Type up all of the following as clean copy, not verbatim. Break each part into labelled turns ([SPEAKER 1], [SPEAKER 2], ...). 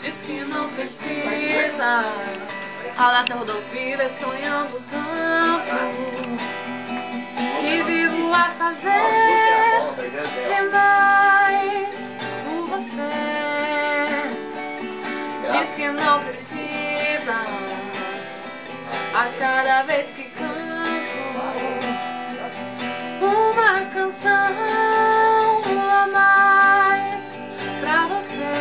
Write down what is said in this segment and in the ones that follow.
[SPEAKER 1] Diz que não precisa falar todo viver sonhando tanto, que vivo a fazer demais por você. Diz que não precisa a cada vez que canto uma canção a mais pra você.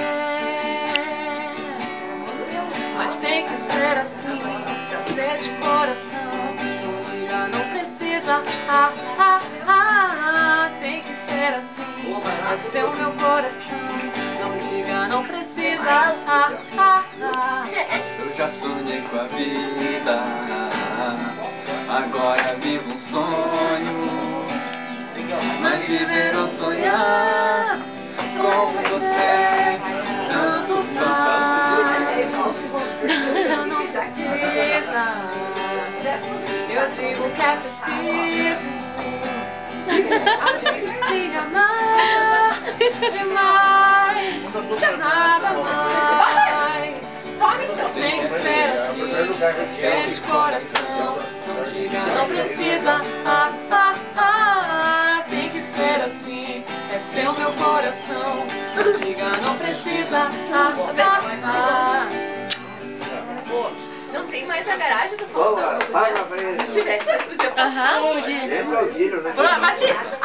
[SPEAKER 1] Mas tem que ser assim, pra ser de coração. Não diga, não precisa, tem que ser assim, pra ser o meu coração. Não diga, não precisa,
[SPEAKER 2] Eu já sonhei com a vida, agora vivo um sonho. Mas viver ou sonhar com você tanto faz.
[SPEAKER 1] Não precisa, eu digo que é preciso a gente se amar demais, nada mais. Tem que ser assim, ser de coração. Não diga, não precisa, tem que ser assim, é ser o meu coração. Não diga, não precisa,
[SPEAKER 3] Não tem mais a garagem do Faustão.
[SPEAKER 4] Para na frente.
[SPEAKER 3] Se tivesse, podia.
[SPEAKER 4] Lembra o Guilherme, né?
[SPEAKER 1] Batista.